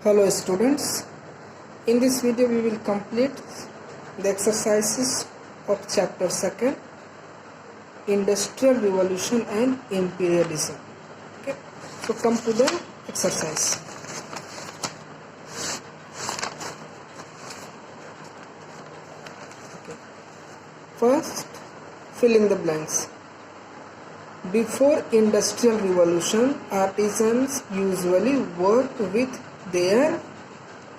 Hello students, in this video we will complete the exercises of chapter 2 Industrial Revolution and Imperialism. Okay, so come to the exercise. Okay. First, fill in the blanks. Before Industrial Revolution, artisans usually worked with their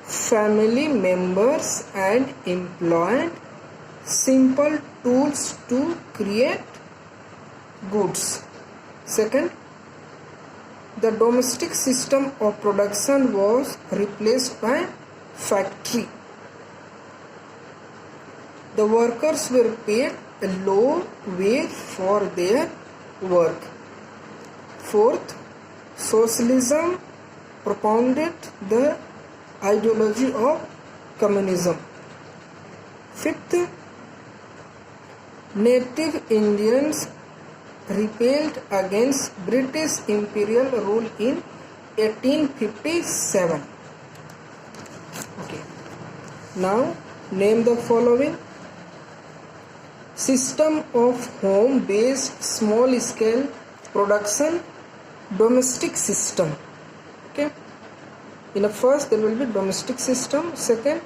family members and employed simple tools to create goods. Second, the domestic system of production was replaced by factory. The workers were paid a low wage for their work. Fourth, socialism propounded the ideology of communism. Fifth, native Indians rebelled against British imperial rule in 1857. Okay. Now name the following. System of home-based small-scale production, domestic system. Okay. In the first there will be domestic system. Second,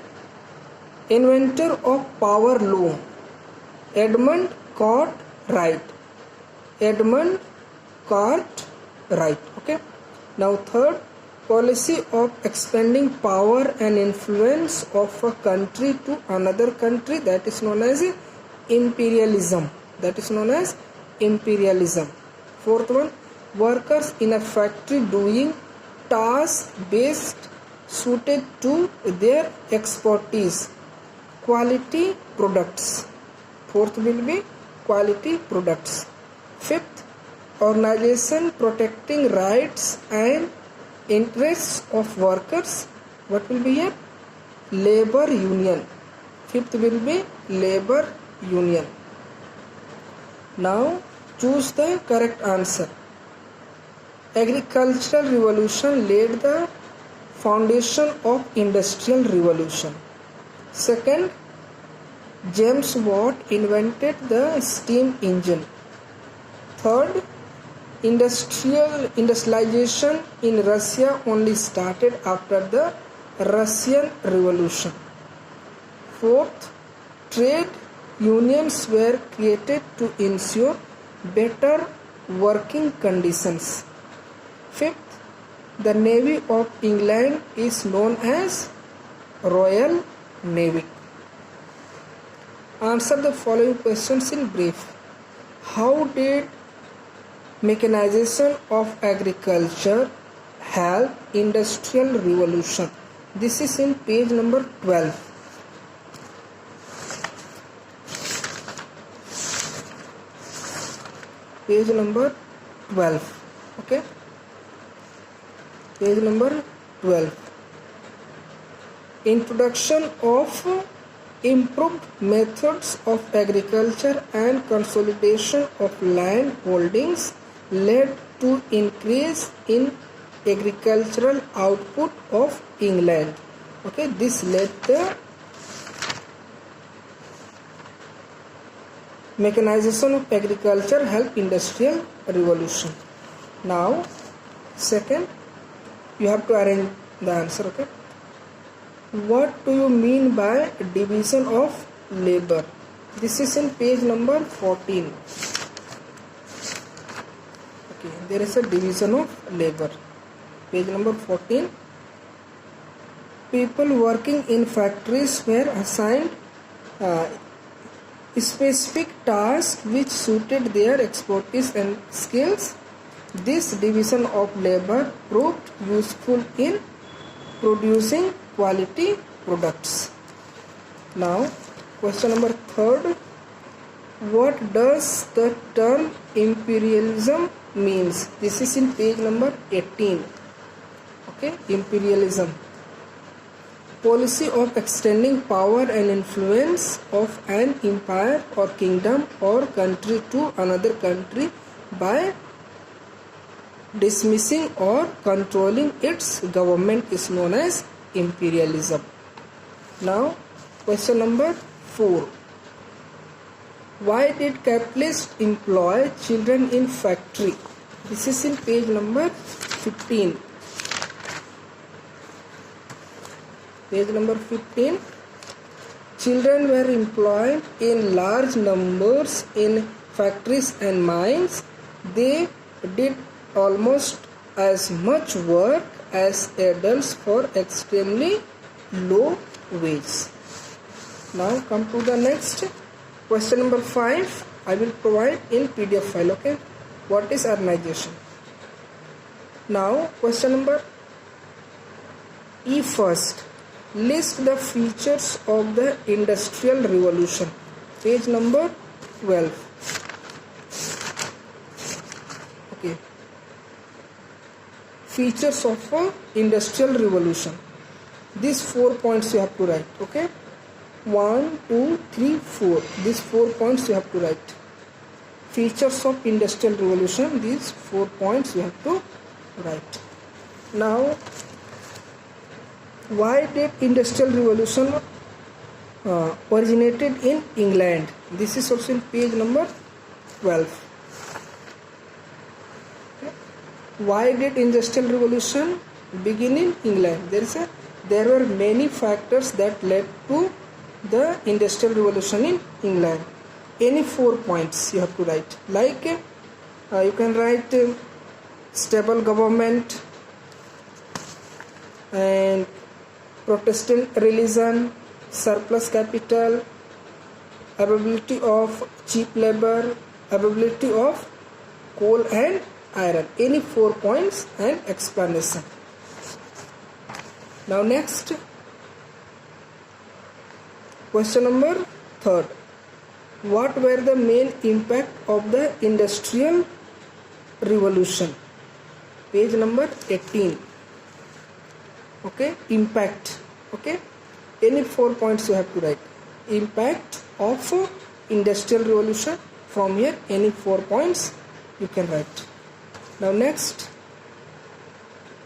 inventor of power loom, Edmund Cartwright. Edmund Cartwright. Okay. Now third, policy of expanding power and influence of a country to another country, that is known as imperialism. That is known as imperialism. Fourth one, workers in a factory doing tasks based suited to their expertise, quality products. Fourth will be quality products. Fifth, organization protecting rights and interests of workers. What will be here? Labor union. Fifth will be labor union. Now choose the correct answer. Agricultural revolution laid the foundation of industrial revolution. Second, James Watt invented the steam engine. Third, industrialization in Russia only started after the Russian Revolution. Fourth, trade unions were created to ensure better working conditions. Fifth, the Navy of England is known as Royal Navy. Answer the following questions in brief. How did mechanization of agriculture help industrial revolution? This is in page number 12. Page number 12. Okay. Page number 12. Introduction of improved methods of agriculture and consolidation of land holdings led to increase in agricultural output of England. Okay, this led the mechanization of agriculture help industrial revolution. Now second, you have to arrange the answer. Okay, what do you mean by division of labor? This is in page number 14. Okay, there is a division of labor. Page number 14. People working in factories were assigned specific tasks which suited their expertise and skills. This division of labor proved useful in producing quality products. Now question number 3rd, what does the term imperialism means? This is in page number 18. Okay, imperialism, policy of extending power and influence of an empire or kingdom or country to another country by dismissing or controlling its government is known as imperialism. Now, question number 4. Why did capitalists employ children in factory? This is in page number 15. Page number 15. Children were employed in large numbers in factories and mines. They did almost as much work as adults for extremely low wages. Now come to the next. Question number 5. I will provide in PDF file. Okay. What is urbanization? Now question number E first. List the features of the Industrial Revolution. Page number 12. Okay. Features of a Industrial Revolution. These 4 points you have to write. Okay. 1, 2, 3, 4. These 4 points you have to write. Features of Industrial Revolution. These 4 points you have to write. Now, why did Industrial Revolution originated in England? This is also in page number 12. Okay. Why did Industrial Revolution begin in England? There were many factors that led to the Industrial Revolution in England. Any 4 points you have to write. Like you can write stable government and Protestant religion, surplus capital, availability of cheap labor, availability of coal and iron. Any 4 points and explanation. Now next, question number 3. What were the main impact of the Industrial Revolution? Page number 18. Okay, impact. Okay, any 4 points you have to write. Impact of Industrial Revolution. From here, any 4 points you can write. Now next,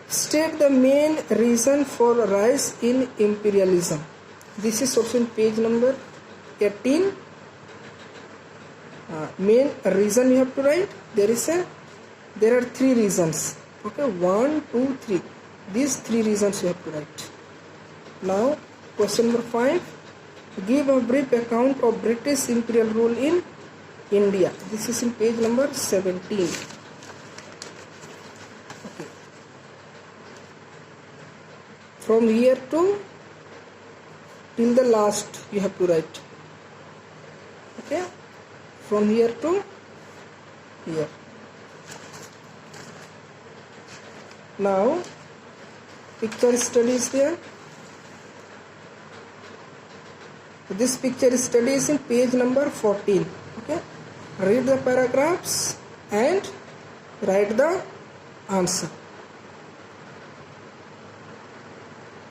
state the main reason for rise in imperialism. This is also in page number 18. Main reason you have to write. There are 3 reasons. Okay, 1, 2, 3. These 3 reasons you have to write. Now, question number 5. Give a brief account of British imperial rule in India. This is in page number 17. Okay. From here to till the last you have to write. Okay. From here to here. Now, picture study is there. This picture study is in page number 14. Okay. Read the paragraphs and write the answer.